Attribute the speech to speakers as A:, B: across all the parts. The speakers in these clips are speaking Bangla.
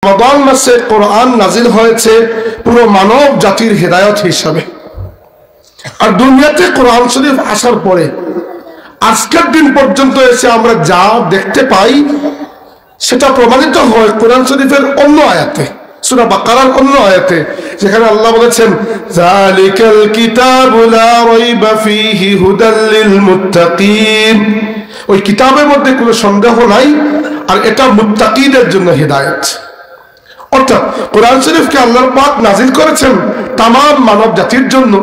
A: রমাদান মাসে কোরআন নাজিল হয়েছে পুরো মানব জাতির হেদায়েত হিসাবে। আর দুনিয়াতে কোরআন শরীফ আসার পরে আজকের দিন পর্যন্ত এসে আমরা যা দেখতে পাই সেটা প্রমাণিত হয় কোরআন শরীফের অন্য আয়াতে, সূরা বাকারার অন্য আয়াতে, যেখানে আল্লাহ বলেছেন যালিকাল কিতাবু লা রাইবা ফীহি হুদাল লিল মুত্তাকিন। ওই কিতাবের মধ্যে কোনো সন্দেহ নাই, আর এটা মুত্তাকিদের জন্য হিদায়াত। অর্থাৎ কোরআন শরীফকে আল্লাহ পাক নাজিল করেছেন তাম মানব জাতির জন্য।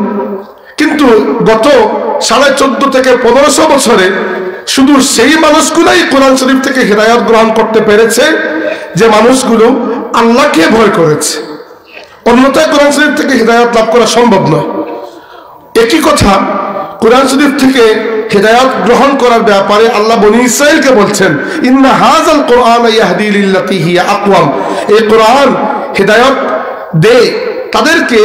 A: কিন্তু গত 1450 থেকে 1500 বছরে শুধু সেই মানুষগুলাই কোরআন শরীফ থেকে হিদায়াত গ্রহণ করতে পেরেছে যে মানুষগুলো আল্লাহকে ভয় করেছে। অন্যথায় কোরআন শরীফ থেকে হিদায়াত লাভ করা সম্ভব নয়। একই কথা কোরআন শরীফ থেকে হিদায়াত গ্রহণ করার ব্যাপারে আল্লাহ বনী ইসরাইলকে বলছেন ইন্না হাযাল কুরআন ইয়াহদি লিল্লাতী হিয়া আকওয়াম। এই কোরআন হিদায়াত দে তাদেরকে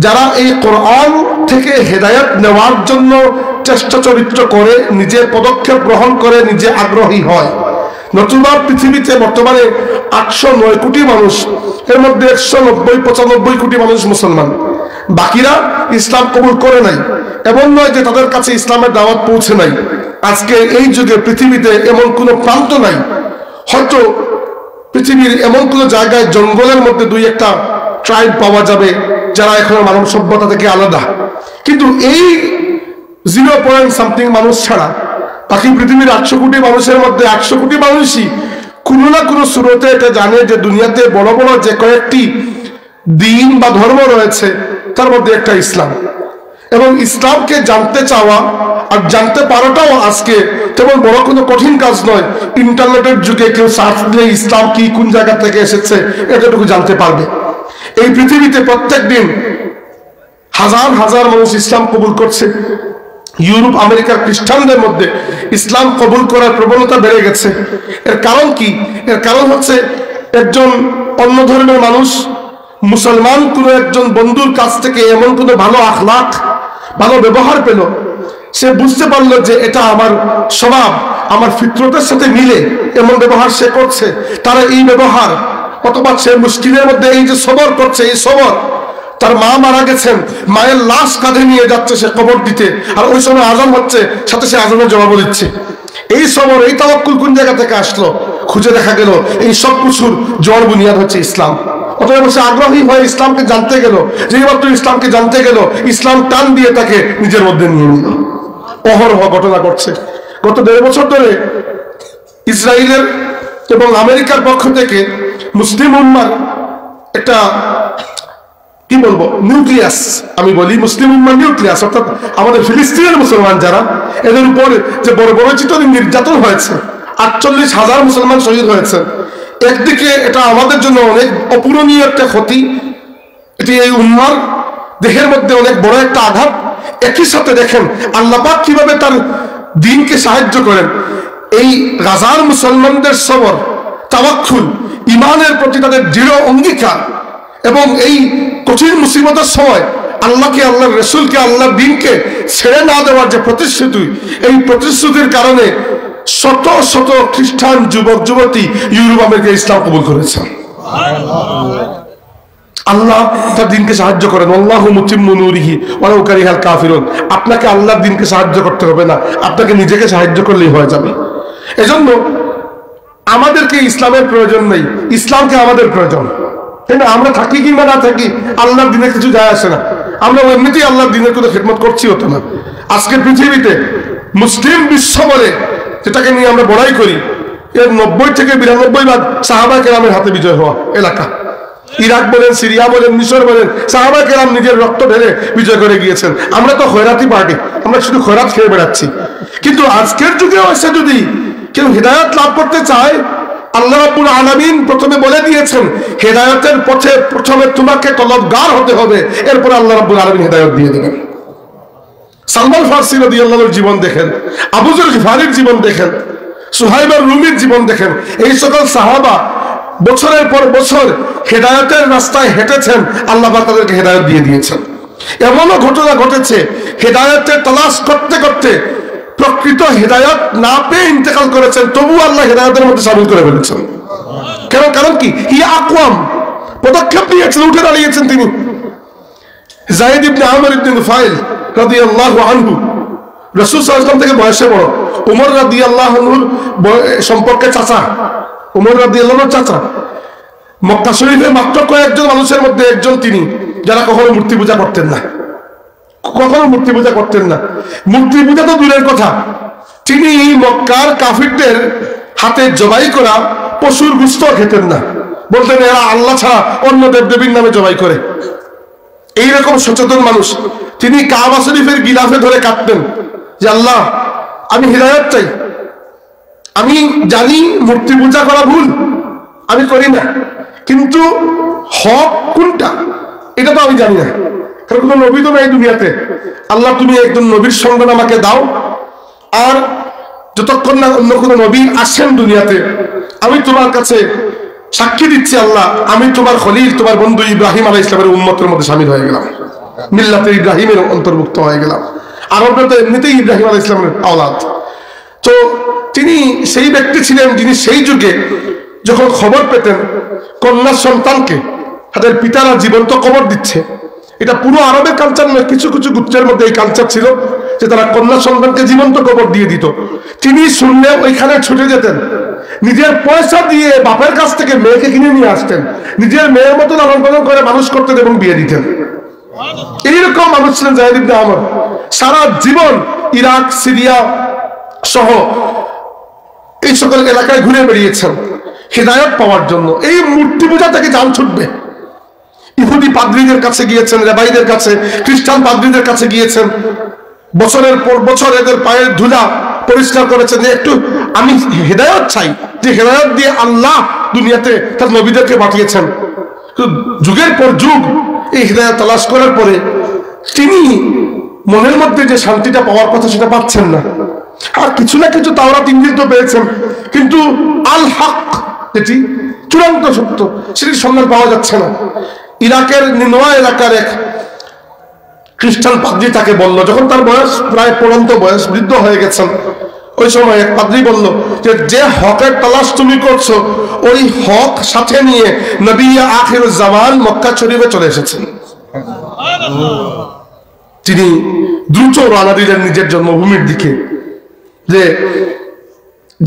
A: যারা এই কোরআন থেকে হিদায়াত নেওয়ার জন্য চেষ্টা চরিত্র করে, নিজে পদক্ষেপ গ্রহণ করে, নিজে আগ্রহী হয়। নতুবা পৃথিবীতে বর্তমানে 809 কোটি মানুষ, এর মধ্যে 190-95 কোটি মানুষ মুসলমান, বাকিরা ইসলাম কবুল করে নাই। এমন নয় যে তাদের কাছে ইসলামের দাওয়াত পৌঁছে নাই। আজকে এই যুগে পৃথিবীতে এমন কোনো প্রান্ত নাই, হয়তো পৃথিবীর এমন কোনো জায়গায় জঙ্গলের মধ্যে 2-1টা ট্রাইব পাওয়া যাবে যারা এখনো মানব সভ্যতা থেকে আলাদা। কিন্তু এই 0.something মানুষ ছাড়া বাকি পৃথিবীর 800 কোটি মানুষের মধ্যে 800 কোটি মানুষই কোনো না কোনো সুরতে এটা জানে যে দুনিয়াতে বড় বড় যে কয়েকটি দিন বা ধর্ম রয়েছে তার মধ্যে একটা ইসলাম। এবং ইসলামকে জানতে চাওয়া আর জানতে পারাটাও আজকে তেমন বড় কোনো কঠিন কাজ নয়। ইন্টারনেটের যুগে কেউ সার্চ দিলে ইসলাম কি, কোন জায়গা থেকে এসেছে, এতটুকু জানতে পারবে। এই পৃথিবীতে প্রত্যেক দিন হাজার হাজার মানুষ ইসলাম কবুল করছে। ইউরোপ আমেরিকার খ্রিস্টানদের মধ্যে ইসলাম কবুল করার প্রবণতা বেড়ে গেছে। এর কারণ কি? এর কারণ হচ্ছে একজন অন্য ধর্মের মানুষ মুসলমান কোনো একজন বন্ধুর কাছ থেকে এমন কোনো ভালো আখলাক, ভালো ব্যবহার পেল, সে বুঝতে পারলো যে এটা আমার স্বভাব, আমার ফিতরতের সাথে মিলে, এমন ব্যবহার সে করছে। তারা এই ব্যবহার, অথবা সে মুশকিলের মধ্যে এই যে সবর করছে, এই সবর, তার মা মারা গেছেন, মায়ের লাশ কাঁধে নিয়ে যাচ্ছে সে কবর দিতে, আর ওই সময় আজান হচ্ছে, সাথে সে আজানের জবাব দিচ্ছে। এই সবর, এই তাওয়াক্কুল কোন জায়গা থেকে আসলো? খুঁজে দেখা গেল এই সব কিছুর জড় বুনিয়াদ হচ্ছে ইসলাম। অতএব সে আগ্রহী হয়ে ইসলামকে জানতে গেল, যেই মাত্র ইসলামকে জানতে গেল, ইসলাম টান দিয়ে তাকে নিজের মধ্যে নিয়ে নিল। অহরহ ঘটনা ঘটছে। গত 1.5 বছর ধরে ইসরায়েলের এবং আমেরিকার পক্ষ থেকে মুসলিম উম্মার একটা কি বলবো নিউক্লিয়াস, আমি বলি মুসলিম উম্মার নিউক্লিয়াস, অর্থাৎ আমাদের ফিলিস্তিনের মুসলমান যারা, এদের উপর যে বড় বড় নির্যাতন হয়েছে, 48,000 মুসলমান শহীদ হয়েছে। একদিকে এটা আমাদের জন্য অনেক অপূরণীয় একটা ক্ষতি, এটি এই উম্মার দেহের মধ্যে অনেক বড় একটা আঘাত। একই সাথে দেখেন আল্লাহ পাক কিভাবে তার দ্বীনকে সাহায্য করেন। এই গাজার মুসলমানদের সবর, তাওয়াক্কুল, ঈমানের প্রতি তাদের দৃঢ় অঙ্গীকার, এবং এই কঠিন মুসিবতের সময় আল্লাহকে, আল্লাহর রাসূলকে, আল্লাহর দ্বীনকে ছেড়ে না দেওয়ার যে প্রতিশ্রুতি, এই প্রতিশ্রুতির কারণে শত শত খ্রিস্টান যুবক যুবতী ইউরোপ আমেরিকা ইসলাম কবুল করেছেন। আল্লাহ তার দ্বীনকে সাহায্য করেন। আল্লাহু মুতিম্মু নূরিহি ওয়ালাউ কারিহাল কাফিরুন। আপনাকে আল্লাহর দ্বীনকে সাহায্য করতে হবে না, আপনাকে নিজেকে সাহায্য করলেই হয়ে যাবে। এজন্য আমাদেরকে ইসলামের প্রয়োজন নেই, ইসলামকে আমাদের প্রয়োজন। তাই না? আমরা থাকি কিংবা না থাকি, আল্লাহর দ্বীনে কিছু যায় আসে না। আমরা এমনিতেই আল্লাহর দ্বীনের কোনো খেদমত করছি হতো না। আজকের পৃথিবীতে মুসলিম বিশ্ব বলে যেটাকে নিয়ে আমরা বড়াই করি, এর 90 থেকে 92% সাহাবা কেরামের হাতে বিজয় হওয়া এলাকা। ইরাক বলেন, সিরিয়া বলেন, মিশর বলেন, সাহাবা কেরাম নিজের রক্ত ঢেলে বিজয় করে গিয়েছেন। আমরা তো খয়রাতি পার্টি, আমরা শুধু খয়রাত খেয়ে বেড়াচ্ছি। কিন্তু আজকের যুগেও এসে যদি কেউ হেদায়েত লাভ করতে চায়, আল্লাহ রাব্বুল আলামিন প্রথমে বলে দিয়েছেন হেদায়েতের পথে প্রথমে তোমাকে তলবগার হতে হবে, এরপর আল্লাহ রাব্বুল আলামিন হেদায়েত দিয়ে দেবেন। সালমান ফারসি রাদিয়াল্লাহু আনহুর জীবন দেখেন, আবু যর গিফারির জীবন দেখেন, সুহাইব আর-রুমির জীবন দেখেন। এই সকল সাহাবা বছরের পর বছর হেদায়েতের রাস্তায় হেঁটেছেন, আল্লাহ পাক তাদেরকে হেদায়েত দিয়ে দিয়েছেন। এমনও ঘটনা ঘটেছে হেদায়েতের তালাশ করতে করতে প্রকৃত হেদায়েত না পেয়ে ইন্তেকাল করেছেন, তবু আল্লাহ হেদায়েতের মধ্যে শামিল করে ফেলেছেন। কেন? কারণ কি? হিয়া আকওয়াম, পদক্ষেপ নিয়েছেন, উঠে দাঁড়িয়েছেন তিনি। যায়েদ ইবনে আমর ইবনে নুফাইল রাদিয়াল্লাহু আনহু রাসূল সাল্লাল্লাহু আলাইহি ওয়াসাল্লাম থেকে বয়সে বড়, ওমর রাদিয়াল্লাহু আনহুর সম্পর্কে চাচা, ওমর রাদিয়াল্লাহু আনহুর চাচা। মক্কা শরীফে মাত্র কয়েকজন মানুষের মধ্যে একজন তিনি যারা কখনো মূর্তি পূজা করতেন না, কখনো মূর্তি পূজা করতেন না। মূর্তি পূজা তো দূরের কথা, তিনি মক্কার কাফিরদের হাতে জবাই করা পশুর গোশত খেতেন না, বলতেন এরা আল্লাহ ছাড়া অন্য দেবদেবীর নামে জবাই করে। এইরকম সচেতন মানুষ তিনি। কাবা শরীফের গিলাফে ধরে কাঁদতেন যে আল্লাহ, আমি হিদায়াত চাই, আমি জানি মূর্তি পূজা করা ভুল, আমি করি না, কিন্তু হক কোনটা এটা তো আমি জানি না, কারণ কোনো নবী তো নাই দুনিয়াতে। আল্লাহ, তুমি একজন নবীর সন্ধান আমাকে দাও, আর যতক্ষণ না অন্য কোনো নবী আসেন দুনিয়াতে, আমি তোমার কাছে সাক্ষী দিচ্ছি আল্লাহ, আমি তোমার খলিল, তোমার বন্ধু ইব্রাহিম আলাইহিস সালামের উম্মতের মধ্যে শামিল হয়ে গেলাম, মিল্লাতে ইব্রাহিমের অন্তর্ভুক্ত হয়ে গেলাম। আরবরা তো এমনিতেই ইব্রাহিম আলাইহিস সালামের আওলাদ। তো তিনি সেই ব্যক্তি ছিলেন যিনি সেই যুগে যখন খবর পেতেন কন্যা সন্তানকে তাদের পিতারা জীবন্ত কবর দিচ্ছে, এটা পুরো আরবের কালচার নয়, কিছু কিছু গোত্রের মধ্যে এই কালচার ছিল যে তারা কন্যা সন্তানকে জীবন্ত কবর দিয়ে দিত। তিনি শুনলে ওইখানে ছুটে যেতেন, নিজের পয়সা দিয়ে বাপের কাছ থেকে মেয়েকে কিনে নিয়ে আসতেন, নিজের মেয়ের মতো লালন পালন করে মানুষ করতেন এবং বিয়ে দিতেন। এইরকম মানুষ ছিলেন যায়েদ ইবনে আমর। সারা জীবন ইরাক, সিরিয়া সহ এই সকল এলাকায় ঘুরে বেরিয়েছেন হিদায়াত পাওয়ার জন্য। এই মূর্তি পূজা থেকে জান ছুটবে। ইহুদি পাদ্রীদের কাছে গিয়েছেন, রেবাইদের কাছে, খ্রিস্টান পাদ্রীদের কাছে গিয়েছেন, বছরের পর বছর এদের পায়ের ধুলা পরিষ্কার করেছেন যে একটু আমি হেদায়ত চাই, যে হেদায়ত দিয়ে আল্লাহ দুনিয়াতে তার নবীদেরকে পাঠিয়েছেন। যুগের পর যুগ এই হেদায়ত তালাশ করার পরে তিনি মনের মধ্যে যে শান্তিটা পাওয়ার কথা সেটা পাচ্ছেন না। আর কিছু না কিছু তাওরাত ইনজিল তো পেয়েছেন, কিন্তু আল হক যেটি চূড়ান্ত সত্য সেটির সন্ধান পাওয়া যাচ্ছে না। ইরাকের নিনোয়া এলাকার এক খ্রিস্টান পাদ্রী তাকে বলল, যখন তার বয়স প্রায় পড়ন্ত বয়স, বৃদ্ধ হয়ে গেছেন, ওই সময় এক পাদ্রী বলল যে হকের তালাশ তুমি করছো, ওই হক সাথে নিয়ে নবী আখিরুজ জামান মক্কা শরীফে চলে এসেছেন। তিনি দ্রুত রওনা দিলেন নিজের জন্মভূমির দিকে,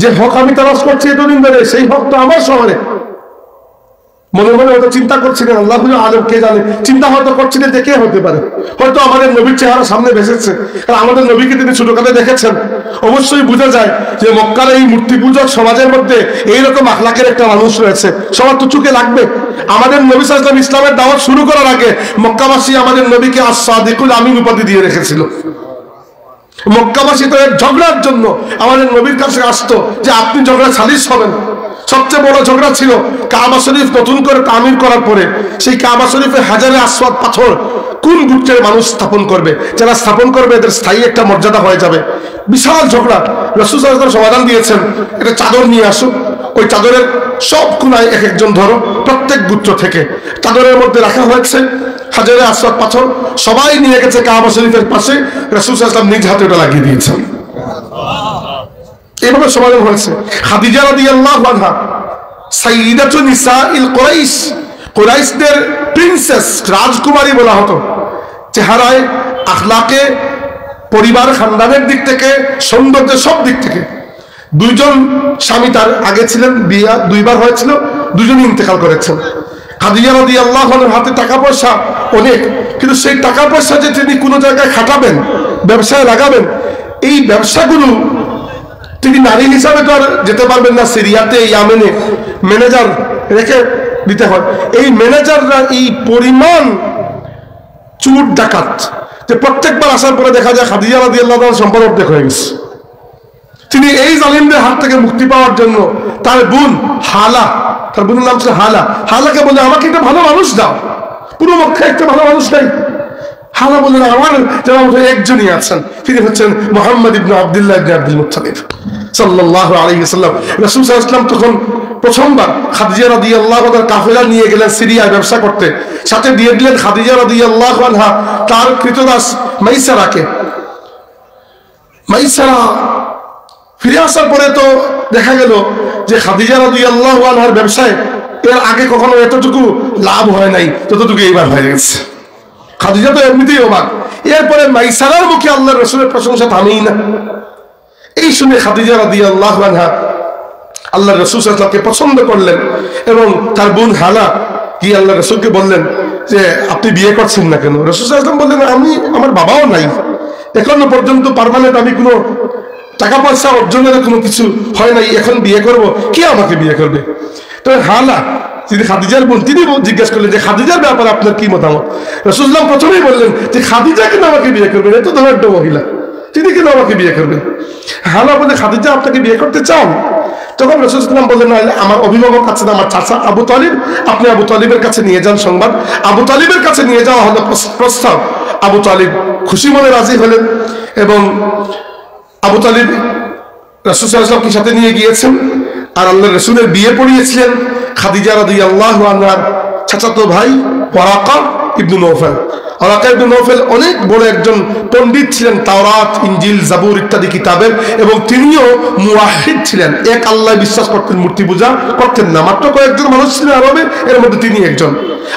A: যে হক আমি তালাশ করছি এতদিন ধরে, সেই হক তো আমার শহরে। মনে মনে হয়তো চিন্তা করছিলেন, আল্লাহ আলম কে জানে, চিন্তা হয়তো করছিলেন যে কে হতে পারে, হয়তো আমাদের নবীর চেহারা সামনে ভেসেছে, কারণ আমাদের নবীকে তিনি ছোটকালে দেখেছেন। অবশ্যই বোঝা যায় যে মক্কার এই মূর্তি পূজক সমাজের মধ্যে এইরকম আখলাকের একটা মানুষ রয়েছে, সবার তো চোখে লাগবে। আমাদের নবী সাল্লাল্লাহু আলাইহি ওয়াসাল্লাম ইসলামের দাওয়াত শুরু করার আগে মক্কাবাসী আমাদের নবীকে আস-সাদিকুল আমিন উপাধি দিয়ে রেখেছিল। মক্কাবাসী তো এক ঝগড়ার জন্য আমাদের নবীর কাছে আসতো যে আপনি ঝগড়া সালিশ হবেন। সবচেয়ে বড় ঝগড়া ছিল কাবা শরীফ নতুন করে তামির করার পরে সেই কাবা শরীফে হাজারে আসওয়াদ পাথর কোন গোত্রের মানুষ স্থাপন করবে, যারা স্থাপন করবে এদের স্থায়ী একটা মর্যাদা হয়ে যাবে। বিশাল ঝগড়া। রাসূল সাল্লাল্লাহু আলাইহি ওয়াসাল্লাম সমাধান দিয়েছেন, একটা চাদর নিয়ে আসো, ওই চাদরের সব কোনায় এক একজন ধরো, প্রত্যেক গোত্র থেকে চাদরের মধ্যে রাখা হয়েছে হাজারে আসওয়াদ পাথর, সবাই নিয়ে গেছে কাবা শরীফের পাশে, রাসূল সাল্লাল্লাহু আলাইহি ওয়াসাল্লাম নিজ হাতে ওটা লাগিয়ে দিয়েছেন। এইভাবে সমাধান হয়েছে। খাদিজা রাদিয়াল্লাহু আনহা সাইয়্যিদাতু নিসাইল কুরাইশ, কুরাইশদের প্রিন্সেস, রাজকুমারী বলা হতো, চেহারায়, আখলাকে, পরিবার খানদানের দিক থেকে, সৌন্দর্যের সব দিক থেকে। দুইজন স্বামী তার আগে ছিলেন, বিয়ে দুইবার হয়েছিল, দুজনই ইন্তেকাল করেছেন। খাদিজা রাদিয়াল্লাহু আনহার হাতে টাকা পয়সা অনেক, কিন্তু সেই টাকা পয়সা যে তিনি কোনো জায়গায় খাটাবেন, ব্যবসায় লাগাবেন, এই ব্যবসাগুলো তিনি নারী হিসাবে তো আর যেতে পারবেন না সিরিয়াতে, ইয়ামেনে ম্যানেজার রেখে দিতে হয়। এই ম্যানেজাররা এই পরিমাণ চুর ডাকাত যে প্রত্যেকবার আসার পরে দেখা যায় খাদিজা রাদিয়াল্লাহু আনহার সম্পদ অর্ধেক হয়ে গেছে। তিনি এই জালিমদের হাত থেকে মুক্তি পাওয়ার জন্য তার বোন হালা, তার বোনের নাম ছিল হালা, হালাকে বলে আমাকে একটা ভালো মানুষ দাও, পুরো মক্কায় একটা ভালো মানুষ নাই। হালা বললেন আমার যারা একজনই আছেন, তিনি হচ্ছেন মুহাম্মদ ইবনে আব্দুল্লাহ ইবনে আব্দুল মুত্তালিব সাল্লাল্লাহু আলাইহি ওয়াসাল্লাম। রাসূল সাল্লাল্লাহু আলাইহি ওয়াসাল্লাম তখন প্রথমবার খাদিজা রাদিয়াল্লাহু আনহার কাফেলা নিয়ে গেলেন সিরিয়ায় ব্যবসা করতে, সাথে দিয়ে দিলেন খাদিজা রাদিয়াল্লাহু আনহা তার কৃতদাস মাইসারাকে। মাইসারা ফিরে আসার পরে তো দেখা গেল যে খাদিজা রাদিয়াল্লাহু আনহার ব্যবসায় এর আগে কখনো এতটুকু লাভ হয় নাই, ততটুকু এইবার হয়ে গেছে। খাদিজা তো এমনিতেই অবাক। এরপরে মাইসারার মুখে আল্লাহ রসুলের প্রশংসা থামেই না। এই শুনে খাদিজা রাদিয়াল্লাহু আনহা আল্লাহ রসুল সাল্লাল্লাহু আলাইহি ওয়াসাল্লামকে পছন্দ করলেন এবং তার বোন হানা গিয়ে আল্লাহ রসুলকে বললেন যে আপনি বিয়ে করছেন না কেন? রসুল সাল্লাল্লাহু আলাইহি ওয়াসাল্লাম বললেন আমি, আমার বাবাও নাই, এখনো পর্যন্ত পার্মানেন্ট আমি কোনো টাকা পয়সা অর্জনের কোনো কিছু হয় নাই, এখন বিয়ে করব, কে আমাকে বিয়ে করবে? তো হানা যিনি খাদিজার বোন, তিনি জিজ্ঞেস করলেন যে খাদিজার ব্যাপারে আপনার কি মতামত? রাসূলুল্লাহ সাল্লাল্লাহু আলাইহি ওয়াসাল্লাম প্রথমেই বললেন যে খাদিজা কেন আমাকে বিয়ে করবেন, এত ধনাঢ্য মহিলা, তিনি কেন আমাকে বিয়ে করবেন? হানা বলে খাদিজা আপনাকে বিয়ে করতে চান? তখন রাসূলুল্লাহ সাল্লাল্লাহু আলাইহি ওয়াসাল্লাম বললেন আমার অভিভাবক আছেন, আমার চাচা আবু তালিব, আপনি আবু তালিবের কাছে নিয়ে যান সংবাদ। আবু তালিবের কাছে নিয়ে যাওয়া হলো প্রস্তাব। আবু তালিব খুশি মনে রাজি হলেন এবং আবু তালিব রাসূল সাল্লাল্লাহু আলাইহি ওয়াসাল্লামকে সাথে নিয়ে গিয়েছেন আর আল্লাহ রসুলের বিয়ে পড়িয়েছিলেন খাদিজা রাদিয়াল্লাহু আনহার চাচাতো ভাই Waraqah ibn Nawfal. Waraqah ibn Nawfal অনেক বড় একজন পণ্ডিত ছিলেন, তাওরাত, ইনজিল, জাবুর ইত্যাদি কিতাবের, এবং তিনিও মুওয়াহিদ ছিলেন, এক আল্লাহ বিশ্বাস করতেন, মূর্তি পূজা করতেন না। মাত্র কয়েকজন মানুষ ছিলেন আরবে, এর মধ্যে তিনি একজন।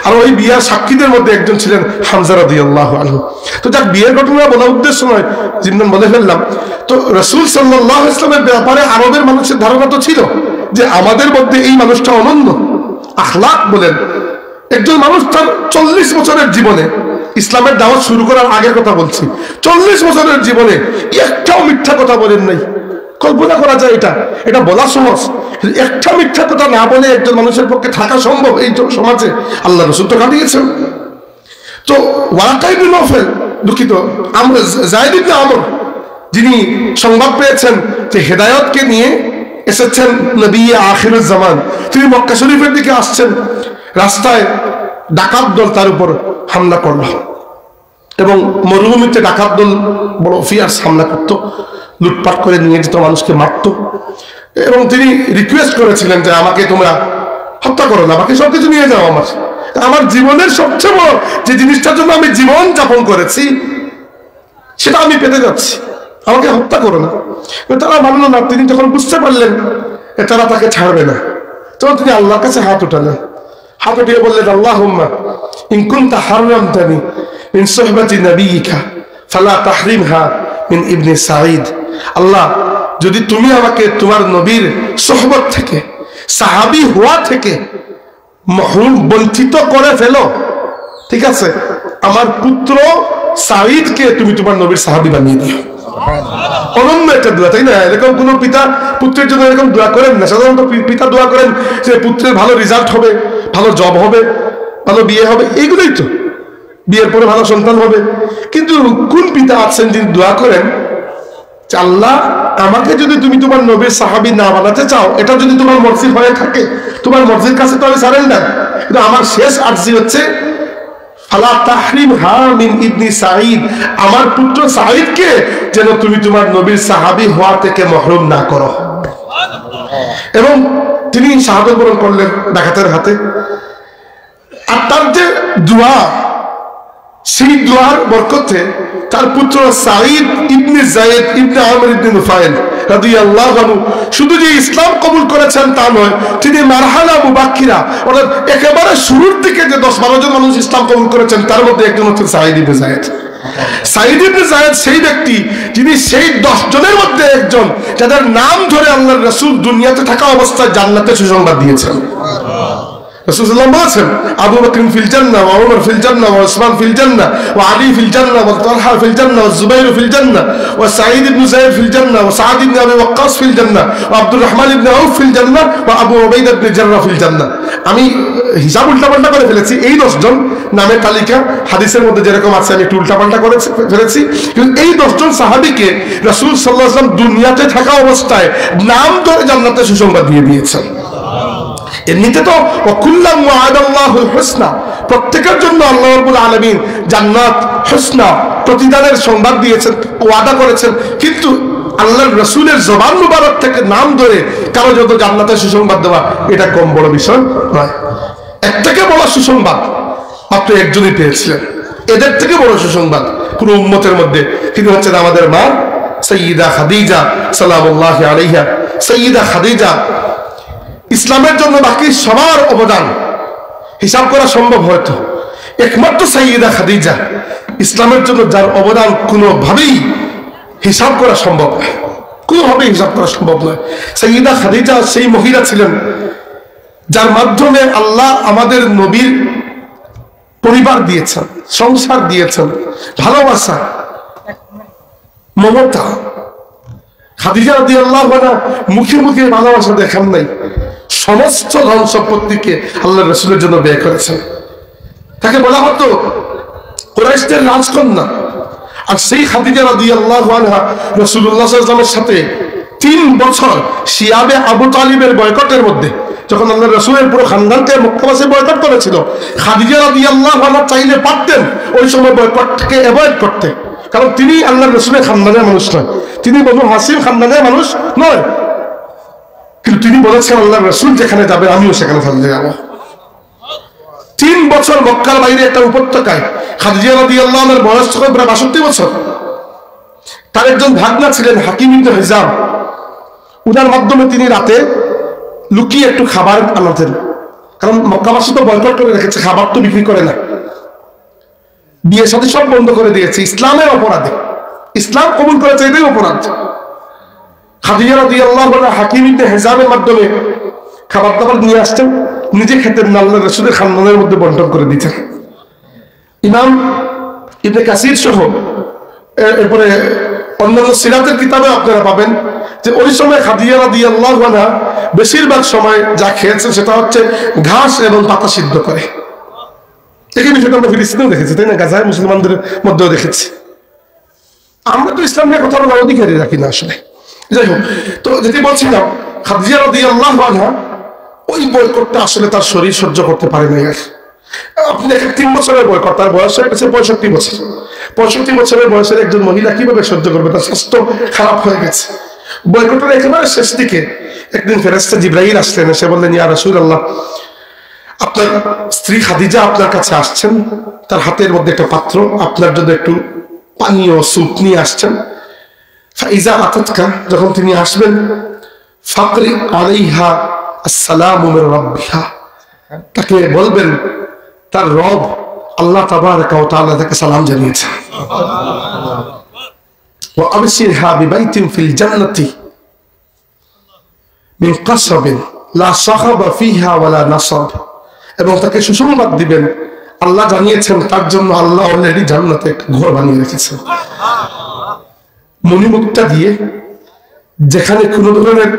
A: আর ওই বিয়ার সাক্ষীদের মধ্যে একজন ছিলেন হামজা রাদিয়াল্লাহু আনহু। তো যাক, বিয়ের ঘটনা বলা উদ্দেশ্য নয়, জিন্নান বলে ফেললাম। তো রাসূল সাল্লাল্লাহু আলাইহি ওয়াসাল্লামের ব্যাপারে আরবের মানুষের ধারণা তো ছিল যে আমাদের মধ্যে এই মানুষটা অনন্য। আখলাক বলেন, একজন মানুষ তার 40 বছরের জীবনে, ইসলামের দাওয়াত শুরু করার আগের কথা বলছি, 40 বছরের জীবনে একটাও মিথ্যা কথা বলেন নাই। কল্পনা করা যায় এটা বলা সহজ, একটা মিথ্যা কথা না বলে একজন মানুষের পক্ষে থাকা সম্ভব এই সমাজে? আল্লাহ রাসূল তো কাটিয়েছেন। তো ওয়ারাকা ইবনে নওফাল, দুঃখিত, যায়েদ ইবনে আমর, যিনি সংবাদ পেয়েছেন যে হেদায়েতকে নিয়ে এসেছেন নবী আখিরুজ জামান, তিনি মক্কা শরীফের দিকে আসছেন, রাস্তায় ডাকাত দল তার উপর হামলা করল এবং মরুভূমিতে ডাকাত দল বড় ফিয়ার্স হামলা করতো, লুটপাট করে নিয়ে যেত, মানুষকে মারত। এবং তিনি রিকোয়েস্ট করেছিলেন যে আমাকে তোমরা হত্যা করো না, বাকি সবকিছু নিয়ে যাও, আমার জীবনের সবচেয়ে বড় যে জিনিসটার জন্য আমি জীবন যাপন করেছি সেটা আমি পেতে যাচ্ছি, আমাকে হত্যা করো না। তারা মানল না। তিনি যখন বুঝতে পারলেন তারা তাকে ছাড়বে না, তখন তিনি আল্লাহর কাছে হাত উঠালেন, হাত উঠিয়ে বললেন আল্লাহুম্মা ইন কুনতা হারামতানি মিন সুহবাতি নাবিয়িকা ফালা তাহরিমহা মিন ইবনে সাঈদ। আল্লাহ, যদি তুমি আমাকে তোমার নবীর সোহবত থেকে, সাহাবী হওয়া থেকে মাহরুম, বঞ্চিত করে ফেলো, ঠিক আছে, আমার পুত্র সাঈদকে তুমি তোমার নবীর সাহাবী বানিয়ে দিও। অনন্য একটা দোয়া, তাই না? এরকম কোন পিতা পুত্রের জন্য এরকম দোয়া করেন না। সাধারণত পিতা দোয়া করেন যে পুত্রের ভালো রেজাল্ট হবে, ভালো জব হবে, ভালো বিয়ে হবে, এইগুলোই তো, বিয়ের পরে ভালো সন্তান হবে। কিন্তু কোন পিতা আছেন যিনি দোয়া করেন যে আল্লাহ, আমাকে যদি তুমি তোমার নবীর সাহাবী না বানাতে চাও, এটা যদি তোমার মর্জি হয়ে থাকে, তোমার মর্জির কাছে তো আমি সারেন্ডার, কিন্তু আমার শেষ আরজি হচ্ছে ফালা তাহরিমহা মিন ইবনি সাঈদ, আমার পুত্র সাঈদকে যেন তুমি তোমার নবীর সাহাবী হওয়া থেকে মাহরুম না করো। এবং তিনি শাহাদাত বরণ করলেন ডাকাতের হাতে। আর তার যে দোয়া, সেই দোয়ার বরকতে তার পুত্র সাঈদ ইবনে যায়েদ ইবনে আমর ইবনে নুফাইল রাদিয়াল্লাহু আনহু শুধু যে ইসলাম কবুল করেছেন তা নয়, তিনি মারহালা মুবাক্কিরা, অর্থাৎ একেবারে শুরুর দিকে যে 10-12 জন মানুষ ইসলাম কবুল করেছেন তার মধ্যে একজন হচ্ছেন সাঈদ ইবনে যায়েদ। সাঈদ ইবনে যায়েদ সেই ব্যক্তি যিনি সেই 10 জনের মধ্যে একজন, যাদের নাম ধরে আল্লাহর রাসূল দুনিয়াতে থাকা অবস্থায় জান্নাতের সুসংবাদ দিয়েছেন। রাসূল সাল্লাল্লাহু আলাইহি ওয়াসাল্লাম আবু বকর ফিল জান্নাহ ওয়া উমর ফিল জান্নাহ ওয়া উসমান ফিল জান্নাহ ওয়া আলী ফিল জান্নাহ ওয়া তালহা ফিল জান্নাহ ওয়া জুবাইর ফিল জান্নাহ ওয়া সাঈদ ইবনে যায়েদ ফিল জান্নাহ ওয়া সাদ ইবনে আবি ওয়াক্কাস ফিল জান্নাহ ওয়া আব্দুর রহমান ইবনে আউফ ফিল জান্নাহ ওয়া আবু উবাইদা ইবনে জাররাহ ফিল জান্নাহ। আমি হিসাব উল্টাপাল্টা করে ফেলেছি, এই 10 জন নামের তালিকা হাদিসের মধ্যে যেরকম আছে আমি একটু উল্টাপাল্টা করে ফেলেছি, কিন্তু এই 10 জন সাহাবীকে রাসূল সাল্লাল্লাহু আলাইহি ওয়াসাল্লাম দুনিয়াতে থাকা অবস্থায় নাম ধরে জান্নাতের সুসংবাদ দিয়ে দিয়েছেন। এমনিতে তো ওয়াকুল্লাম ওয়া'আদাল্লাহুল হুসনা, প্রত্যেকের জন্য আল্লাহ রাব্বুল আলামিন জান্নাত, হুসনা, প্রতিদানের সংবাদ দিয়েছেন, ওয়াদা করেছেন, কিন্তু আল্লাহর রাসূলের জবান মুবারক থেকে নাম ধরে কারো যত জান্নাতের সুসংবাদ দেওয়া, এটা কম বড় বিষয় নয়। এর থেকে বড় সুসংবাদ মাত্র একজনই পেয়েছিলেন, এদের থেকে বড় সুসংবাদ পুরো উম্মতের মধ্যে, তিনি হচ্ছেন আমাদের মা সাইয়্যিদা খাদিজা সালামুল্লাহি আলাইহা। সাইয়্যিদা খাদিজা ইসলামের জন্য বাকি সবার অবদান হিসাব করা সম্ভব হয়তো, একমাত্র সাইয়্যিদা খাদিজা ইসলামের জন্য যার অবদান কোনোভাবেই হিসাব করা সম্ভব নয়, কোনোভাবেই হিসাব করা সম্ভব নয়। সাইয়্যিদা খাদিজা সেই মহিলা ছিলেন যার মাধ্যমে আল্লাহ আমাদের নবীর পরিবার দিয়েছেন, সংসার দিয়েছেন, ভালোবাসা, মমতা। খাদিজা রাদিয়াল্লাহু আনহা মুখে মুখে ভালোবাসা দেখান নাই, সমস্ত ধন সম্পত্তিকে আল্লাহ রাসূলের জন্য ব্যয় করেছেন। তাকে বলা হতো কুরাইশদের রাজকন্যা। আর সেই খাদিজা রাদিয়াল্লাহু আনহা রাসূলুল্লাহ সাল্লাল্লাহু আলাইহি ওয়াসাল্লামের সাথে 3 বছর শিয়াবে আবু তালিবের বয়কটের মধ্যে, যখন আল্লাহ রাসূলের পুরো খানদানকে মক্কাবাসী বয়কট করেছিল, খাদিজা রাদিয়াল্লাহু আনহা চাইলে পারতেন ওই সময় বয়কটকে অ্যাভয়েড করতে, কারণ তিনি আল্লাহ রাসূলের খানদানের মানুষ নয়, তিনি বনু হাসিম খানদানের মানুষ নয়। কিন্তু তিনি বলেছেন আল্লাহ রাসূল যেখানে যাবে আমিও সেখানে চলে যাব। 3 বছর মক্কার বাইরে একটা উপত্যকায়, খাদিজা রাদিয়াল্লাহু আনহার বয়স ছিল প্রায় 62 বছর। তার একজন ভাগনা ছিলেন হাকিম ইবনে হিজাম, উনার মাধ্যমে তিনি রাতে লুকিয়ে একটু খাবার আনাতেন, কারণ মক্কাবাসী তো বয়কট করে রেখেছে, খাবার তো বিক্রি করে না, বিয়ে শাদী সব বন্ধ করে দিয়েছে ইসলামের অপরাধে, ইসলাম কবুল করেছে এটাই অপরাধ। খাদিজা রাদিয়াল্লাহু আনহা হাকিম ইবনে হিজামের মাধ্যমে খাবার দাবার নিয়ে আসতেন, নিজে খেতেন না, আল্লাহর রাসূলের খানদানের মধ্যে বন্টন করে দিতেন। ইমাম ইবনে কাসির সহ এরপরে অন্যান্য সিরাতের কিতাবে আপনারা পাবেন যে ওই সময় খাদিজা রাদিয়াল্লাহু আনহা বেশিরভাগ সময় যা খেয়েছেন সেটা হচ্ছে ঘাস এবং পাতা সিদ্ধ করে। এই বিষয়টা আমরা ফিলিস্তিনেও দেখেছি, তাই না? গাজায় মুসলমানদের মধ্যেও দেখেছি। আমরা তো ইসলাম নিয়ে কথা বলার অধিকারী রাখি না আসলে। যাই হোক, তো যেটি বলছিলাম, খাদিজা রাদিয়াল্লাহু আনহা ওই বয়কটটা আসলে তার শরীর সহ্য করতে পারে নাই। আর আপনি 3 বছরের বয়কট, তার বয়স হয়ে গেছে 65 বছর। 65 বছরের বয়সের একজন মহিলা কিভাবে সহ্য করবে? তার স্বাস্থ্য খারাপ হয়ে গেছে। বয়কটের একেবারে শেষ দিকে একদিন ফেরেশতা জিবরাইল আসলেন, এসে বললেন, ইয়া রাসূলুল্লাহ, আপনার স্ত্রী খাদিজা আপনার কাছে আসছেন, তার হাতের মধ্যে একটা পাত্র, আপনার জন্য একটু পানীয় স্যুপ নিয়ে আসছেন। ফাইজা আতাতকা, যখন তিনি আসবেন, ফাকরি আলাইহা আসসালামু মির রাব্বিহা, তাকে বলবেন তার রব আল্লাহ তাবারাকা ওয়া তাআলা তাকে সালাম জানিয়েছেন। ওয়া আবশিরহা বিবাইতিন ফিল জান্নাতি মিন কাসাবিন লা সাখাবা ফিহা ওয়ালা নাসাব, এবং তাকে সুসংবাদ দিবেন আল্লাহ জানিয়েছেন তার জন্য আল্লাহ অলরেডি জান্নাতে একটা ঘর বানিয়ে রেখেছেন, মণিমুক্তা দিয়ে, যেখানে কোনো ধরনের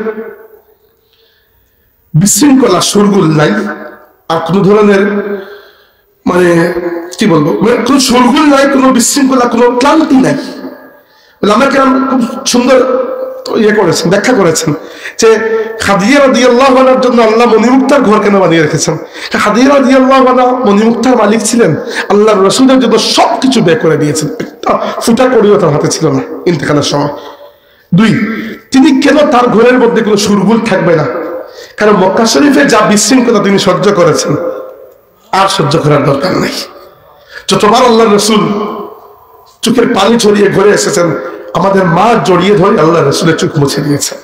A: বিশৃঙ্খলা শোরগোল নাই, আর কোনো ধরনের মানে কি বলবো, কোনো শোরগোল নাই, কোনো বিশৃঙ্খলা, কোনো ক্লান্তি নাই। আমাকে খুব সুন্দর ইয়ে করেছেন, ব্যাখ্যা করেছেন যে খাদিজা রাদিয়াল্লাহু আনহার জন্য আল্লাহ মণিমুক্তার ঘর কেন বানিয়ে রেখেছেন। খাদিজা রাদিয়াল্লাহু আনহা মণিমুক্তার মালিক ছিলেন, আল্লাহর রাসূলের জন্য সবকিছু ব্যয় করে দিয়েছেন, একটা ফুটা করিও তার হাতে ছিল না ইন্তেকালের সময়। 2, তিনি কেন তার ঘরের মধ্যে কোনো শোরগোল থাকবে না? কারণ মক্কা শরীফে যা বিশৃঙ্খলা তিনি সহ্য করেছেন, আর সহ্য করার দরকার নাই। যতবার আল্লাহর রাসূল চোখের পানি ছড়িয়ে ঘরে এসেছেন, আমাদের মা জড়িয়ে ধরে আল্লাহর রাসূলের চোখ মুছে দিয়েছেন।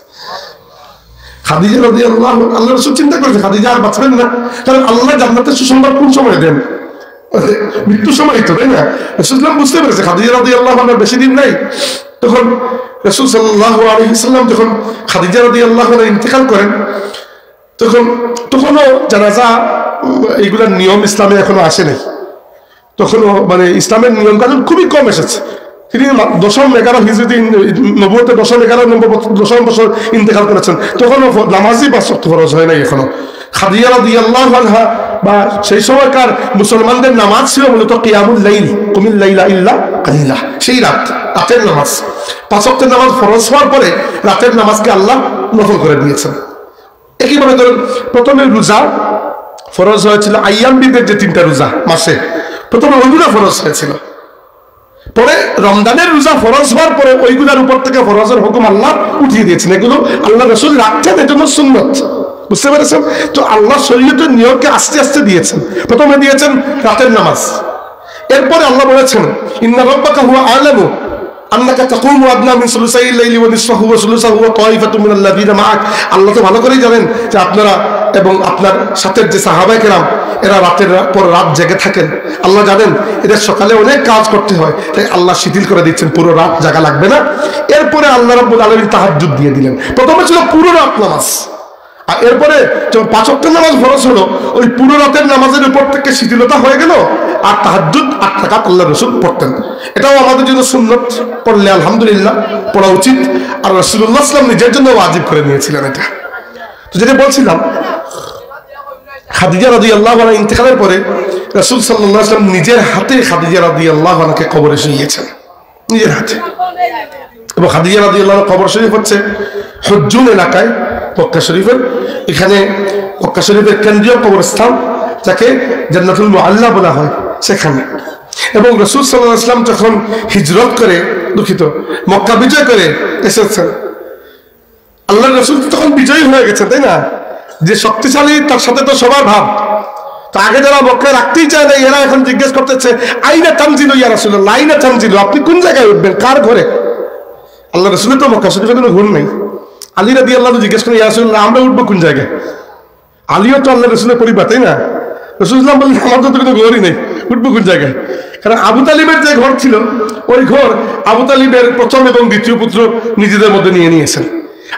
A: খাদিজা রাদিয়াল্লাহু আনহা, আল্লাহর রাসূল চিন্তা করেছে খাদিজা আর বাঁচবেন না, কারণ আল্লাহ জান্নাতের সুসংবাদ কোন সময় দেন? মৃত্যু সময় তো, তাই না? রাসূল বুঝতে পেরেছে খাদিজা রাদিয়াল্লাহু আনহা বেশি দিন নাই। তখন রাসূল সাল্লাল্লাহু আলাইহি ওয়াসাল্লাম যখন খাদিজা রাদিয়াল্লাহু আনহা ইন্তেকাল করেন, তখনও জানাজা এইগুলার নিয়ম ইসলামে এখনো আসে নাই, তখনও মানে ইসলামের নিয়ম কানুন খুবই কম এসেছে। তিনি 10ম-11 হিজরিতে নবুয়তের 10ম বছর ইন্তেকাল করেছেন, তখনও নামাজই 5 ওয়াক্ত ফরজ হয় নাই এখনো। খাদিজা রাদিয়াল্লাহু আনহা বা সেই সময়কার মুসলমানদের নামাজ ছিল মূলত কিয়ামুল লাইল, কুমিল লাইলা ইল্লা কালিলা, সেই রাতের নামাজ। 5 ওয়াক্তের নামাজ ফরজ হওয়ার পরে রাতের নামাজকে আল্লাহ নফল করে দিয়েছেন। একইভাবে ধরুন, প্রথমে রোজা ফরজ হয়েছিল আইয়াম বিদের যে 3টা রোজা মাসে, প্রথমে ওইগুলো ফরজ হয়েছিল। পরে রমজানের রোজা ফরজ হওয়ার পরে ওইগুলোর উপর থেকে ফরজের হুকুম আল্লাহ উঠিয়ে দিয়েছেন। এগুলো আল্লাহ রাসূল রাখছেন, এজন্য সুন্নত। বুঝতে পেরেছেন তো? আল্লাহ শরীয়তের নিয়মকে আস্তে আস্তে দিয়েছেন। প্রথমে দিয়েছেন রাতের নামাজ, এরপরে আল্লাহ বলেছেন ইন্না রাব্বাকা হুয়া আ'লামু আন্নাকা তাকুমু আদনা মিন সুলুসাইল লাইলি ওয়া নিসফাহু ওয়া সুলুসাহু ওয়া তাইফাতুম মিনাল্লাযিনা মাআক। আল্লাহ তো ভালো করেই জানেন যে আপনারা এবং আপনার সাথে যে সাহাবায়ে কেরাম এরা রাতের পর রাত জেগে থাকেন। আল্লাহ জানেন এদের সকালে অনেক কাজ করতে হয়, তাই আল্লাহ শিথিল করে দিচ্ছেন, পুরো রাত জাগা লাগবে না। এরপরে আল্লাহ রাব্বুল আলামিন তাহাজ্জুদ দিয়ে দিলেন। প্রথমে ছিল পুরো রাত নামাজ, আর এরপরে যখন 5 ওয়াক্ত নামাজ ফরজ হলো, ওই পুরো রাতের নামাজের উপর থেকে শিথিলতা হয়ে গেল, আর তাহাজ্জুদ 8 রাকাত আল্লাহ রাসূল পড়তেন। এটাও আমাদের জন্য সুন্নত, পড়লে আলহামদুলিল্লাহ পড়া উচিত। আর রাসূলুল্লাহ সাল্লাল্লাহু আলাইহি ওয়াসাল্লাম নিজের জন্য ওয়াজিব করে নিয়েছিলেন এটা। তো যেটা বলছিলাম, খাদিজা রাদিয়াল্লাহু আনহা ইন্তেকালের পরে রাসূল সাল্লাল্লাহু আলাইহি ওয়াসাল্লাম নিজের হাতে খাদিজা রাদিয়াল্লাহু আনহাকে কবরে শুইয়েছেন, নিজের হাতে। এবং খাদিজা রাদিয়াল্লাহু আনহা কবর শরীফ হচ্ছে হুজ্জুন এলাকায় মক্কা শরীফের, এখানে মক্কা শরীফের কেন্দ্রীয় কবরস্থান, যাকে জান্নাতুল মুআল্লা বলা হয়, সেখানে। এবং রাসূল সাল্লাল্লাহু আলাইহি ওয়াসাল্লাম যখন হিজরত করে, দুঃখিত, মক্কা বিজয় করে এসেছেন, আল্লাহর রাসূল তখন বিজয়ী হয়ে গেছেন, তাই না? যে শক্তিশালী তার সাথে তো সবার ভাব। তো আগে যারা মক্কায় রাখতেই চায় না, এরা এখন জিজ্ঞেস করতেছে আইনা তানজিলু ইয়া রাসূলুল্লাহ, আইনা তানজিলু, আপনি কোন জায়গায় উঠবেন, কার ঘরে? আল্লাহ রাসূলের তো মক্কা শরীফে কোনো ঘর নেই। আলী রাদিয়াল্লাহু আনহু জিজ্ঞেস করেন, ইয়া রাসূলুল্লাহ, আমরা উঠবো কোন জায়গায়? আলীও তো আল্লাহ রাসূলের পরিবার, তাই না? রাসূলুল্লাহ বললেন, আমাদের তো কোনো ঘরই নেই, উঠবো কোন জায়গায়? কারণ আবু তালিবের যে ঘর ছিল, ওই ঘর আবু তালিবের প্রথম এবং দ্বিতীয় পুত্র নিজেদের মধ্যে নিয়ে নিয়েছেন।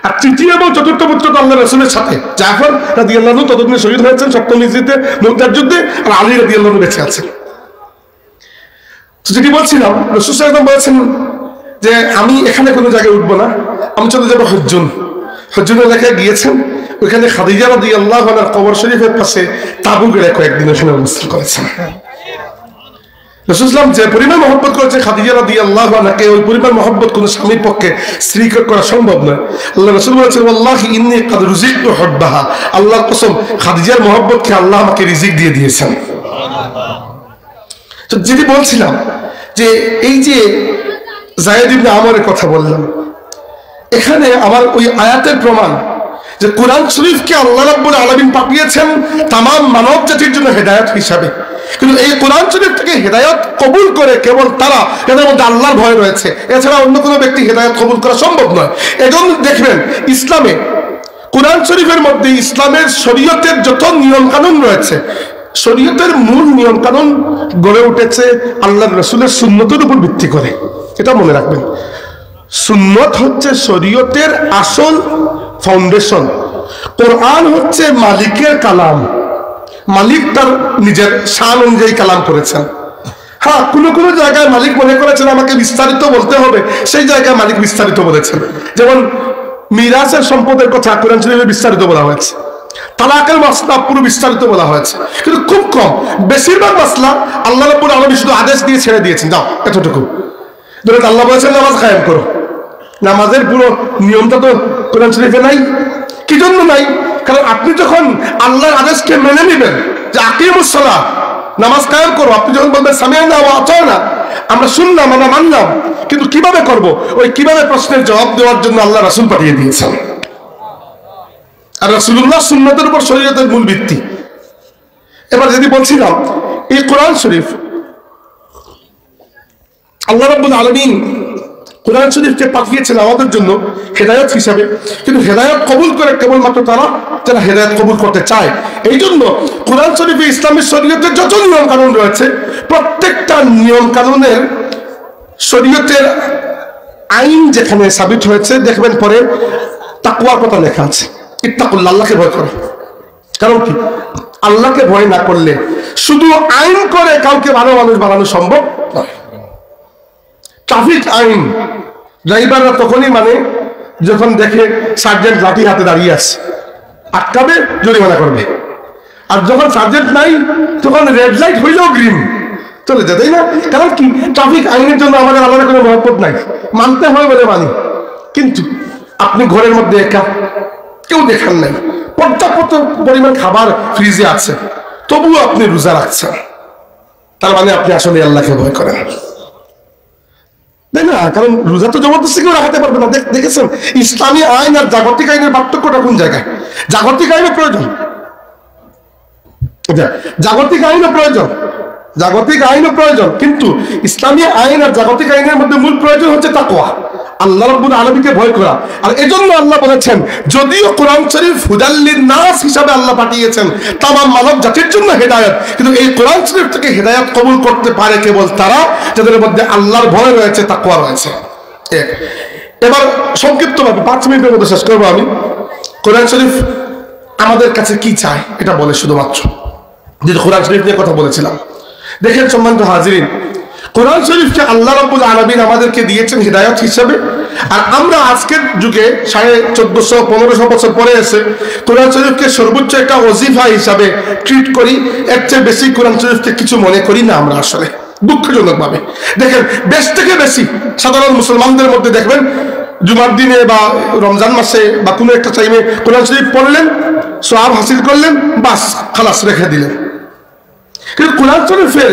A: আর তৃতীয় এবং চতুর্থ পুত্র তো আল্লাহ রাসূলের সাথে, জাফর রাদিয়াল্লাহু আনহু ততদিনে শহীদ হয়েছেন সপ্তম হিজরিতে মুতার যুদ্ধে, আর আলী রাদিয়াল্লাহু আনহু বেঁচে আছেন। তো যেটি বলছিলাম, রাসূল সাল্লাল্লাহু আলাইহি ওয়াসাল্লাম বলেছেন যে আমি এখানে কোনো জায়গায় উঠবো না, আমি চলে যাবো হুজ্জুন। হুজ্জুন এলাকায় গিয়েছেন, ওইখানে খাদিজা রাদিয়াল্লাহু আনহার কবর শরীফের পাশে তাবু গেড়ে কয়েকদিন ওখানে অবস্থান করেছেন। রাসূল সাল্লাল্লাহু আলাইহি ওয়াসাল্লাম যে পরিমাণ মহব্বত করেছে খাদিজা রাদিয়াল্লাহু আনহাকে, ওই পরিমাণ মহব্বত কোনো স্বামীর পক্ষে স্ত্রীকে করা সম্ভব নয়। আল্লাহ রাসূল বলেছেন, ওয়াল্লাহি ইন্নী কাদ রুজিকতু হুব্বাহা, আল্লাহর কসম খাদিজার মহব্বতকে আল্লাহ আমাকে রিজিক দিয়ে দিয়েছেন। তো যেটি বলছিলাম যে এই যে যায়েদ ইবনে আমরের কথা বললাম, এখানে আমার ওই আয়াতের প্রমাণ যে কোরআন শরীফকে আল্লাহ রাব্বুল আলামিন পাঠিয়েছেন তাম মানব জাতির জন্য হেদায়েত হিসাবে। কিন্তু এই কোরআন শরীফ থেকে হেদায়েত কবুল করে কেবল তারা যাদের মধ্যে আল্লাহর ভয় রয়েছে, এছাড়া অন্য কোনো ব্যক্তি হেদায়েত কবুল করা সম্ভব নয়। এজন্য দেখবেন ইসলামে কোরআন শরীফের মধ্যে ইসলামের শরীয়তের যত নিয়ম কানুন রয়েছে, শরীয়তের মূল নিয়ম কানুন গড়ে উঠেছে আল্লাহর রাসূলের সুন্নতের উপর ভিত্তি করে। এটা মনে রাখবেন, সুন্নত হচ্ছে শরীয়তের আসল ফাউন্ডেশন। কোরআন হচ্ছে মালিকের কালাম, মালিক তার নিজের শান অনুযায়ী কালাম করেছেন। হ্যাঁ, কোনো কোনো জায়গায় মালিক মনে করেছেন আমাকে বিস্তারিত বলতে হবে, সেই জায়গায় মালিক বিস্তারিত বলেছেন। যেমন মিরাসের সম্পদের কথা কোরআন শরীফে বিস্তারিত বলা হয়েছে, তালাকের মাসলা পুরো বিস্তারিত বলা হয়েছে, কিন্তু খুব কম। বেশিরভাগ মাসলা আল্লাহ রাব্বুল আলামিন শুধু আদেশ দিয়ে ছেড়ে দিয়েছেন, যাও এতটুকু। ধরুন আল্লাহ বলেছেন নামাজ কায়েম করো, নামাজের পুরো নিয়মটা তো কোরআন শরীফে নাই। কি জন্য নাই? কারণ আপনি যখন আল্লাহর আদেশকে মেনে নেবেন যে আকিমুস সালাহ, নামাজ কায়েম করো, আপনি যখন বলবেন সামিআনা ওয়া আতানা, আমরা শুনলাম আমরা মানলাম, কিন্তু কিভাবে করব, ওই কিভাবে প্রশ্নের জবাব দেওয়ার জন্য আল্লাহ রাসূল পাঠিয়ে দিয়েছেন। আর রাসূলুল্লাহ সুন্নতের উপর শরীয়তের মূল ভিত্তি। এবার যদি বলছিলাম এই কোরআন শরীফ আল্লাহ রাব্বুল আলামিন কোরআন শরীফকে পাঠিয়েছেন আমাদের জন্য হেদায়েত হিসাবে, কিন্তু হেদায়েত কবুল করে কেবলমাত্র তারা যারা হেদায়েত কবুল করতে চায়। এই জন্য কোরআন শরীফে ইসলামের শরীয়তের যত নিয়ম কানুন রয়েছে, প্রত্যেকটা নিয়ম কানুনের শরীয়তের আইন যেখানে সাবিত হয়েছে, দেখবেন পরে তাকওয়ার কথা লেখা আছে, ইত্তাকুল্লাহ, আল্লাহকে ভয় করো। কারণ কি? আল্লাহকে ভয় না করলে শুধু আইন করে কাউকে ভালো মানুষ বানানো সম্ভব নয়। ট্রাফিক আইন ড্রাইভাররা তখনই মানে যখন দেখে সার্জেন্ট লাঠি হাতে দাঁড়িয়ে আছে, আটকাবে, জরিমানা করবে। আর যখন সার্জেন্ট নাই তখন রেড লাইট হইলেও গ্রিন চলে যায়, তাই না? কারণ কি? ট্রাফিক আইনের জন্য আমাদের আলাদা কোনো মহব্বত নাই, মানতে হয় বলে মানি। কিন্তু আপনি ঘরের মধ্যে একা, কেউ দেখান নাই, পর্যাপ্ত পরিমাণ খাবার ফ্রিজে আছে, তবুও আপনি রোজা রাখছেন, তার মানে আপনি আসলে আল্লাহকে ভয় করেন, তাই না? কারণ রোজা তো জবরদস্তি কেউ রাখাতে পারবে না। দেখেছেন ইসলামী আইন আর জাগতিক আইনের পার্থক্যটা কোন জায়গায়? জাগতিক আইনের প্রয়োজন, জাগতিক আইনের প্রয়োজন, জাগতিক আইনও প্রয়োজন, কিন্তু ইসলামী আইন আর জাগতিক আইনের মধ্যে মূল প্রয়োজন হচ্ছে তাকওয়া, আল্লাহ রাব্বুল আলামিনকে ভয় করা। আর এজন্য আল্লাহ বলেছেন, যদিও কোরআন শরীফ হুদাল লিন-নাস হিসাবে আল্লাহ পাঠিয়েছেন তামাম মানব জাতির জন্য হেদায়েত, কিন্তু এই কোরআন শরীফ থেকে হেদায়েত কবুল করতে পারে কেবল তারা যাদের মধ্যে আল্লাহর ভয় রয়েছে, তাকওয়া রয়েছে। এবার সংক্ষিপ্তভাবে 5 মিনিটের মধ্যে শেষ করবো আমি। কোরআন শরীফ আমাদের কাছে কি চায় এটা বলে শুধুমাত্র, যেহেতু কোরআন শরীফ নিয়ে কথা বলেছিলাম। দেখেন সম্মানিত হাজিরিন, কোরআন শরীফকে আল্লাহ রাব্বুল আলামিন আমাদেরকে দিয়েছেন হিদায়াত হিসেবে। আর আমরা আজকের যুগে 1450-1500 বছর পরে এসে কোরআন শরীফকে সর্বোচ্চ একটা ওজিফা হিসাবে ট্রিট করি। এর চেয়ে বেশি কোরআন শরীফকে কিছু মনে করি না আমরা আসলে, দুঃখজনকভাবে। দেখেন বেশ থেকে বেশি সাধারণ মুসলমানদের মধ্যে দেখবেন জুমার দিনে বা রমজান মাসে বা কোনো একটা টাইমে কোরআন শরীফ পড়লেন, সওয়াব হাসিল করলেন, বাস খালাস রেখে দিলেন। কিন্তু কোরআন শরীফের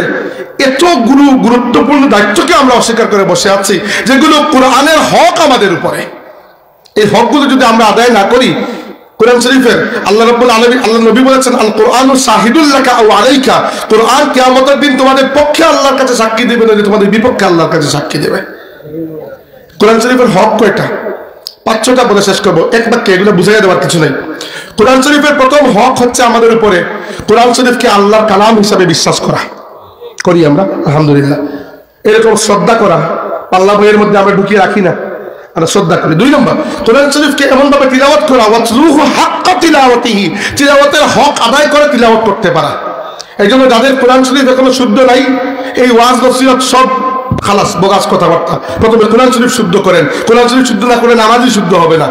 A: এতগুলো গুরুত্বপূর্ণ দায়িত্বকে আমরা অস্বীকার করে বসে আছি, যেগুলো কোরআনের হক আমাদের উপরে। এই হকগুলো যদি আমরা আদায় না করি, কোরআন শরীফের আল্লাহ রাব্বুল আলামিন, আল্লাহ নবী বলেছেন, আল কোরআনু শাহিদুল লাকা আও আলাইকা, কোরআন কিয়ামতের দিন তোমাদের পক্ষে আল্লাহর কাছে সাক্ষী দেবে না, তোমাদের বিপক্ষে আল্লাহর কাছে সাক্ষী দেবে। কোরআন শরীফের হক কয়টা? 5-6টা বলে শেষ করবো এক বাক্যে, এগুলো বুঝাইয়া দেওয়ার কিছু নেই। কোরআন শরীফের প্রথম হক হচ্ছে আমাদের উপরে কোরআন শরীফকে আল্লাহর কালাম হিসাবে বিশ্বাস করা। করি আমরা আলহামদুলিল্লাহ। এরকম শ্রদ্ধা করা, পাল্লা বইয়ের মধ্যে আমরা ঢুকিয়ে রাখি না, আমরা শ্রদ্ধা করি। 2 নম্বর, কোরআন শরীফকে এমন ভাবে তিলাওয়াত করা, ওয়াতলুহু হাক্কা তিলাওয়াতিহি, তিলাওয়াতের হক আদায় করে তিলাওয়াত করতে পারা। এই জন্য যাদের কোরআন শরীফ এখনো শুদ্ধ নাই, এই ওয়াজ নসিহত সব খালাস, বোগাস কথাবার্তা। প্রথমে কোরআন শরীফ শুদ্ধ করেন, কোরআন শরীফ শুদ্ধ না করে নামাজই শুদ্ধ হবে না,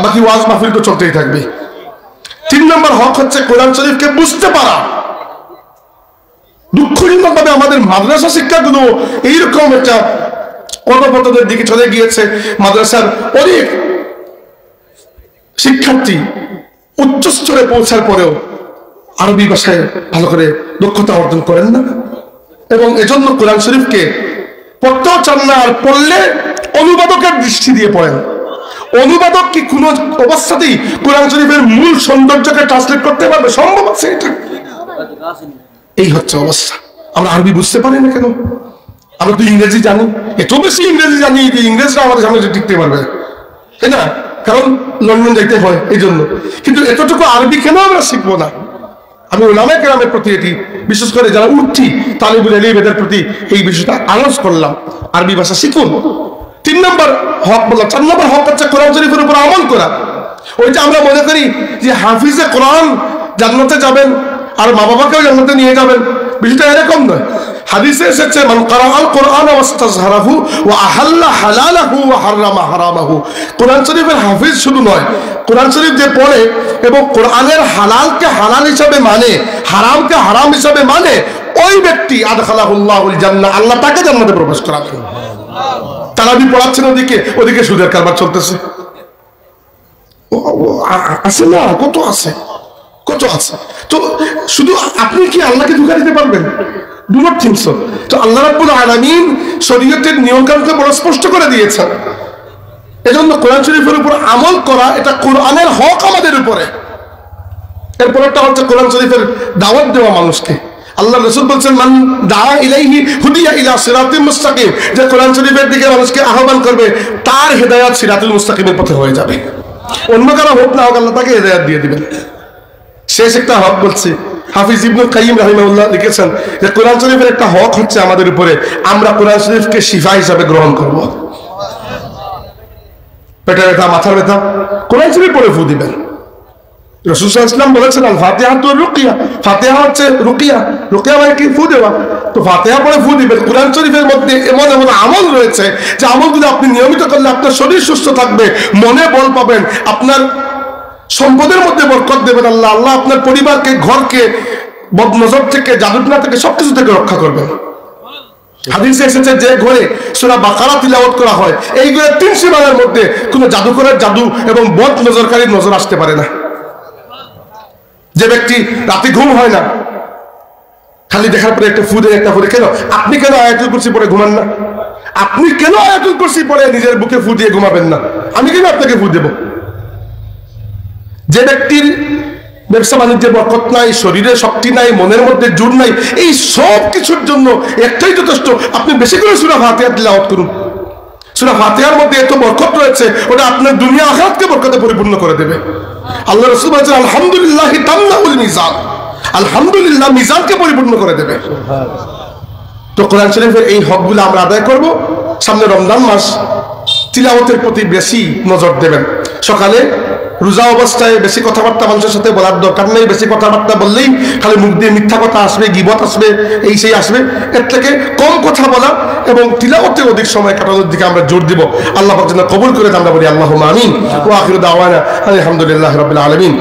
A: বাকি ওয়াজ মাহফিল তো চলতেই থাকবে। 3 নম্বর হক হচ্ছে কোরআন শরীফকে বুঝতে পারা। দুঃখজনক ভাবে আমাদের মাদ্রাসা শিক্ষাগুলো এইরকম একটা অধপতনের দিকে চলে গিয়েছে। মাদ্রাসার অনেক শিক্ষার্থী উচ্চ স্তরে পৌঁছার পরেও আরবি ভাষায় ভালো করে দক্ষতা অর্জন করেন না, এবং এজন্য কোরআন শরীফকে পড়তেও চান না, আর পড়লে অনুবাদকের দৃষ্টি দিয়ে পড়েন। অনুবাদক কি কোন অবস্থাতেই কোরআন শরীফের মূল সৌন্দর্যকে ট্রান্সলেট করতে পারবে? সম্ভব আছে এটা? এই হচ্ছে অবস্থা। আমরা আরবি বুঝতে পারি না কেন? আমরা তো ইংরেজি জানি, এত বেশি ইংরেজি জানি যে ইংরেজরা আমাদের সামনে টিকতে পারবে, তাই না? কারণ লন্ডন যাইতে হয় এই জন্য। কিন্তু এতটুকু আরবি কেন আমরা শিখবো না? আমি উলামায়ে কেরামের প্রতি এটি, বিশেষ করে যারা উঠতি তালিবুল ইলম, এদের প্রতি এই বিষয়টা আলোচ করলাম, আরবি ভাষা শিখুন। 3 নম্বর হক বললাম। 4 নম্বর হক হচ্ছে কোরআন শরীফের উপর আমল করা। ওই যে আমরা মনে করি যে হাফিজে কোরআন জান্নাতে যাবেন আর মা বাবাকেও জান্নাতে নিয়ে যাবেন, বিষয়টা এরকম নয়। হাদিসে এসেছে, মান কারাআল কোরআন ওয়াস্তাযহারাহু ওয়া আহাল্লা হালালাহু ওয়া হারামা হারামাহু। কোরআন শরীফের হাফিজ শুধু নয়, কোরআন শরীফ যে পড়ে এবং কোরআনের হালালকে হালাল হিসাবে মানে, হারামকে হারাম হিসাবে মানে, ওই ব্যক্তি আদখালাহুল্লাহুল জান্নাহ, আল্লাহ তাকে জান্নাতে প্রবেশ করাবেন। তারাবি পড়াচ্ছেন, ওদিকে সুদের কারবার চলতেছে। আছে না, কত আছে, কত আছে। তো শুধু আপনি কি আল্লাহকে ধোঁকা দিতে পারবেন? Do not think so. তো আল্লাহ রাব্বুল আলামিন শরীয়তের নিয়মকানুনকে বড় স্পষ্ট করে দিয়েছেন। এজন্য কোরআন শরীফের উপর আমল করা এটা কোরআনের হক আমাদের উপরে। এরপরটা হচ্ছে কোরআন শরীফের দাওয়াত দেওয়া মানুষকে। আল্লাহ রাসূল বলেছেন, মান দাআ ইলাইহি হুদিয়া ইলা সিরাতিল মুস্তাকিম, যে কোরআন শরীফের দিকে মানুষকে আহ্বান করবে তার হেদায়েত সিরাতুল মুস্তাকিমের পথে হয়ে যাবে। অন্য কারো হোক না হোক, আল্লাহ তাকে হেদায়েত দিয়ে দিবেন। শেষ একটা হক বলছি, হাফিজ ইবনুল কাইয়িম রাহিমাহুল্লাহ লিখেছেন যে কোরআন শরীফের একটা হক হচ্ছে আমাদের উপরে, আমরা কোরআন শরীফকে শিফা হিসাবে গ্রহণ করব। পেটের ব্যথা, মাথার ব্যথা, কোরআন শরীফ পড়ে ফু দিবেন। রাসূল সাল্লাল্লাহু আলাইহি ওয়াসাল্লাম বলেছেন, আল ফাতিহা তো রুকিয়া, ফাতিহা হচ্ছে রুকিয়া, রুকিয়া মানে কি? ফু দেওয়া। তো ফাতিহা পড়ে ফু দিবেন। কোরআন শরীফের মধ্যে এমন এমন আমল রয়েছে যে আমলগুলো আপনি নিয়মিত করলে আপনার শরীর সুস্থ থাকবে, মনে বল পাবেন, আপনার সম্পদের মধ্যে বরকত দেবেন আল্লাহ। আল্লাহ আপনার পরিবারকে, ঘরকে বদনজর থেকে, জাদুটনা থেকে, সবকিছু থেকে রক্ষা করবেন। হাদিসে এসেছে যে ঘরে সূরা বাকারা তিলাওয়াত করা হয়, এই ঘরে 3 সীমানার মধ্যে কোনো জাদুকরের জাদু এবং বদ নজরকারীর নজর আসতে পারে না। যে ব্যক্তি রাতে ঘুম হয় না, খালি দেখার পরে একটা ফু দেয়, একটা ফু দেয়, কেন? আপনি কেন আয়াতুল কুরসি পড়ে ঘুমান না? আপনি কেন আয়াতুল কুরসি পড়ে নিজের বুকে ফু দিয়ে ঘুমাবেন না? আমি কেন আপনাকে ফু দেব? যে ব্যক্তির ব্যবসা বাণিজ্যে বরকত নাই, শরীরে শক্তি নাই, মনের মধ্যে জোর নাই, এই সব কিছুর জন্য একটাই যথেষ্ট, আপনি বেশি করে সূরা ফাতিহা তিলাওয়াত করুন। সূরা ফাতিহার মধ্যে এত বরকত রয়েছে, ওটা আপনার দুনিয়া আখিরাতকে বরকতে পরিপূর্ণ করে দেবে। আল্লাহ রাসূল বলেছেন আলহামদুলিল্লাহ তামলাউল মিজান, আলহামদুলিল্লাহ মিজানকে পরিপূর্ণ করে দেবে। তো কোরআন শরীফের এই হকগুলো আমরা আদায় করব। সামনে রমজান মাস, তিলাওয়াতের প্রতি বেশি নজর দেবেন। সকালে রোজা অবস্থায় বেশি কথাবার্তা মানুষের সাথে বলার দরকার নেই। বেশি কথাবার্তা বললেই খালি মুখ দিয়ে মিথ্যা কথা আসবে, গীবত আসবে, এই সেই আসবে। এর থেকে কম কথা বলা এবং তিলাওয়াতে অধিক সময় কাটানোর দিকে আমরা জোর দিব। আল্লাহ পাক যেন কবুল করে, আমরা বলি আল্লাহুম্মা আমিন। ওয়া আখিরু দাওয়ানা আলহামদুলিল্লাহি রাব্বিল আলামিন।